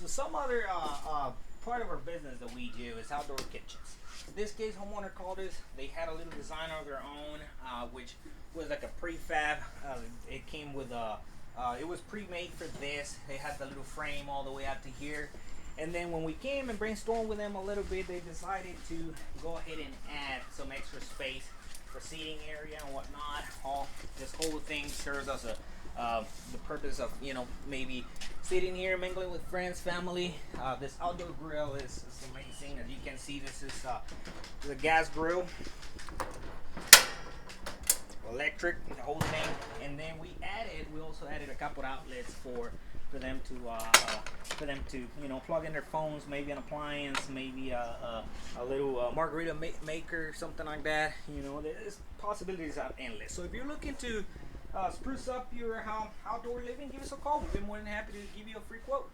So some other part of our business that we do is outdoor kitchens. In this case, homeowner called us. They had a little design of their own, which was like a prefab. It came with a, it was pre-made for this. They had the little frame all the way out to here. And then when we came and brainstormed with them a little bit, they decided to go ahead and add some extra space for seating area and whatnot. This whole thing serves as a the purpose of, you know, maybe sitting here mingling with friends, family. This outdoor grill is amazing. As you can see, this is the gas grill, electric, the whole thing. And then we also added a couple outlets for them to you know, plug in their phones, maybe an appliance, maybe a little margarita maker, something like that. You know, there's possibilities are endless. So if you're looking to spruce up your outdoor living, give us a call. We've been more than happy to give you a free quote.